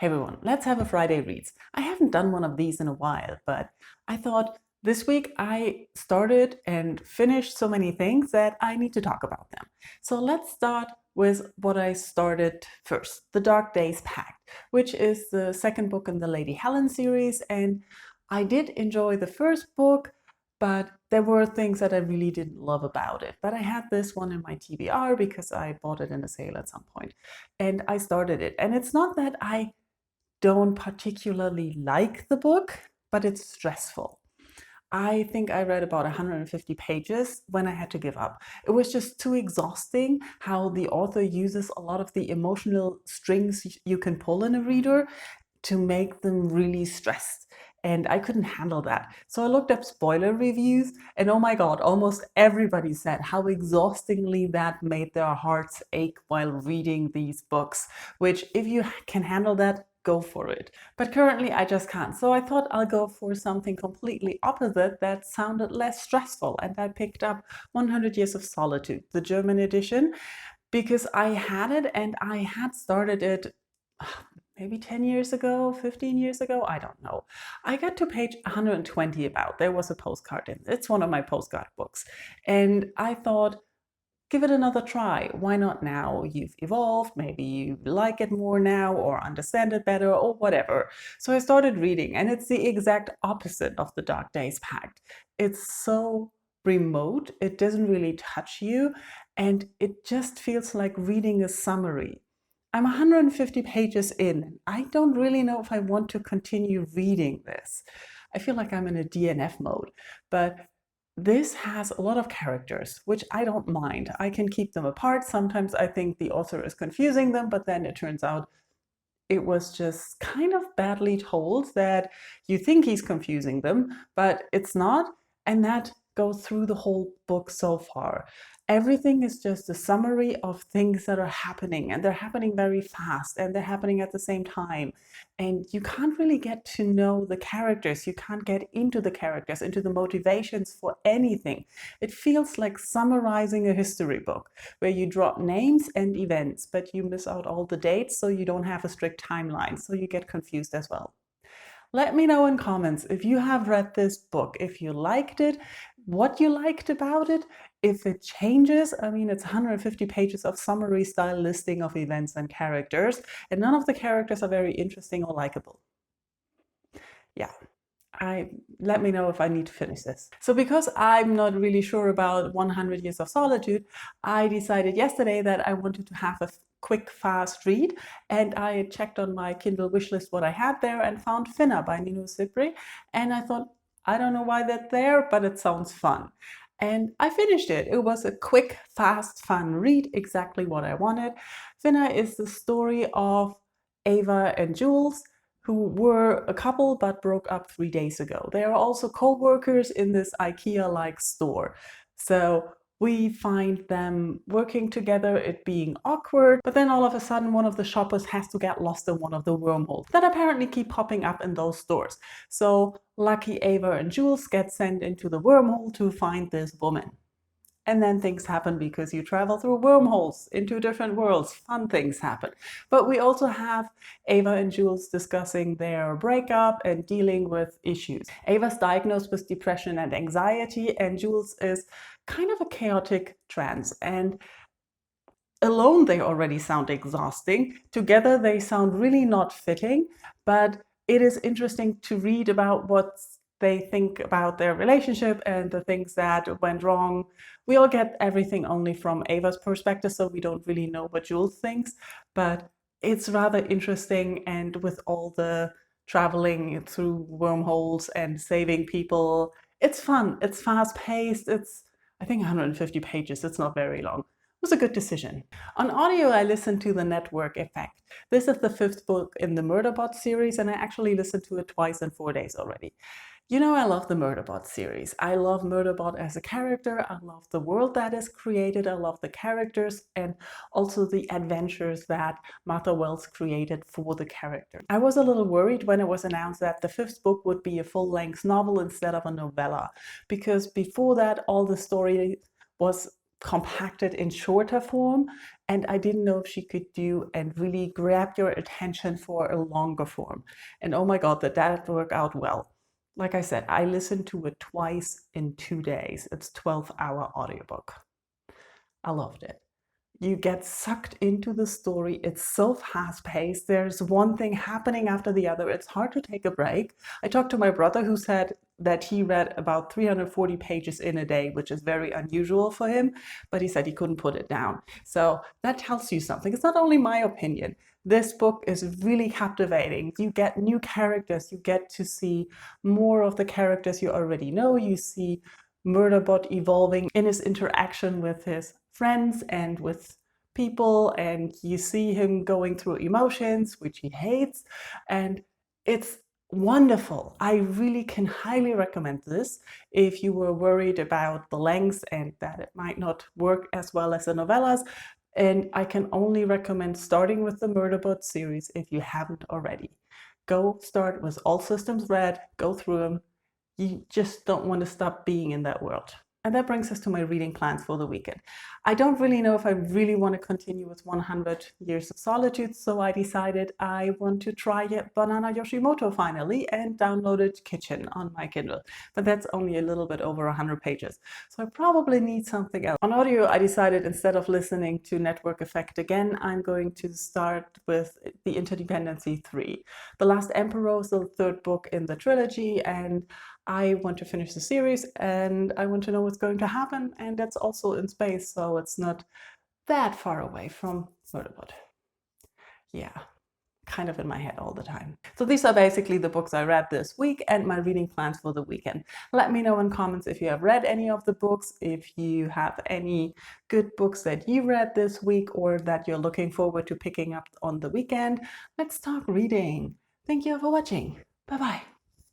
Hey everyone, let's have a Friday Reads. I haven't done one of these in a while, but I thought this week I started and finished so many things that I need to talk about them. So let's start with what I started first, The Dark Days Pact, which is the second book in the Lady Helen series. And I did enjoy the first book, but there were things that I really didn't love about it. But I had this one in my TBR because I bought it in a sale at some point, and I started it. And it's not that I don't particularly like the book, but it's stressful. I think I read about 150 pages when I had to give up. It was just too exhausting how the author uses a lot of the emotional strings you can pull in a reader to make them really stressed. And I couldn't handle that. So I looked up spoiler reviews, and oh my God, almost everybody said how exhaustingly that made their hearts ache while reading these books, which if you can handle that, go for it. But currently I just can't. So I thought I'll go for something completely opposite that sounded less stressful. And I picked up 100 Years of Solitude, the German edition, because I had it and I had started it maybe 10 years ago, 15 years ago, I don't know. I got to page 120 about. There was a postcard in. It's one of my postcard books. And I thought, give it another try. Why not now? You've evolved, maybe you like it more now or understand it better or whatever. So I started reading, and it's the exact opposite of the Dark Days Pact. It's so remote, it doesn't really touch you, and it just feels like reading a summary. I'm 150 pages in. I don't really know if I want to continue reading this. I feel like I'm in a DNF mode, but this has a lot of characters, which I don't mind. I can keep them apart. Sometimes I think the author is confusing them, but then it turns out it was just kind of badly told that you think he's confusing them, but it's not. And that goes through the whole book so far. Everything is just a summary of things that are happening, and they're happening very fast, and they're happening at the same time. And you can't really get to know the characters. You can't get into the characters, into the motivations for anything. It feels like summarizing a history book where you drop names and events, but you miss out all the dates, so you don't have a strict timeline, so you get confused as well. Let me know in comments if you have read this book, if you liked it, what you liked about it, if it changes. I mean, it's 150 pages of summary style listing of events and characters, and none of the characters are very interesting or likable. Yeah. Let me know if I need to finish this. So because I'm not really sure about 100 Years of Solitude, I decided yesterday that I wanted to have a quick, fast read, and I checked on my Kindle wishlist what I had there and found Fina by Nino Cipri, and I thought, I don't know why that's there, but it sounds fun. And I finished it. It was a quick, fast, fun read, exactly what I wanted. Fina is the story of Ava and Jules, who were a couple but broke up 3 days ago. They are also co-workers in this IKEA-like store. So we find them working together, it being awkward, but then all of a sudden one of the shoppers has to get lost in one of the wormholes that apparently keep popping up in those stores. So lucky Ava and Jules get sent into the wormhole to find this woman. And then things happen because you travel through wormholes into different worlds. Fun things happen. But we also have Ava and Jules discussing their breakup and dealing with issues. Ava's diagnosed with depression and anxiety, and Jules is kind of a chaotic trans. And alone they already sound exhausting. Together they sound really not fitting, but it is interesting to read about what they think about their relationship and the things that went wrong. We all get everything only from Ava's perspective, so we don't really know what Jules thinks, but it's rather interesting. And with all the traveling through wormholes and saving people, it's fun, it's fast-paced, it's, I think, 150 pages, it's not very long. It was a good decision. On audio, I listened to The Network Effect. This is the 5th book in the Murderbot series, and I actually listened to it twice in 4 days already. You know, I love the Murderbot series. I love Murderbot as a character. I love the world that is created. I love the characters and also the adventures that Martha Wells created for the character. I was a little worried when it was announced that the 5th book would be a full-length novel instead of a novella, because before that, all the story was compacted in shorter form, and I didn't know if she could do and really grab your attention for a longer form. And oh my God, that worked out well. Like I said, I listened to it twice in 2 days. It's 12-hour audiobook. I loved it. You get sucked into the story. It's so fast-paced. There's one thing happening after the other. It's hard to take a break. I talked to my brother, who said that he read about 340 pages in a day, which is very unusual for him, but he said he couldn't put it down. So that tells you something. It's not only my opinion. This book is really captivating. You get new characters. You get to see more of the characters you already know. You see Murderbot evolving in his interaction with his friends and with people, and you see him going through emotions which he hates, and it's wonderful. I really can highly recommend this if you were worried about the length and that it might not work as well as the novellas. And I can only recommend starting with the Murderbot series if you haven't already. Go start with All Systems Red, go through them. You just don't want to stop being in that world. And that brings us to my reading plans for the weekend. I don't really know if I really want to continue with 100 Years of Solitude, so I decided I want to try Banana Yoshimoto finally and downloaded Kitchen on my Kindle. But that's only a little bit over 100 pages, so I probably need something else. On audio, I decided instead of listening to Network Effect again, I'm going to start with The Interdependency 3. The Last Emperor is the third book in the trilogy, and I want to finish the series and I want to know what's going to happen, and that's also in space, so it's not that far away from Murderbot. Yeah, kind of in my head all the time. So these are basically the books I read this week and my reading plans for the weekend. Let me know in comments if you have read any of the books, if you have any good books that you read this week or that you're looking forward to picking up on the weekend. Let's talk reading. Thank you for watching. Bye-bye.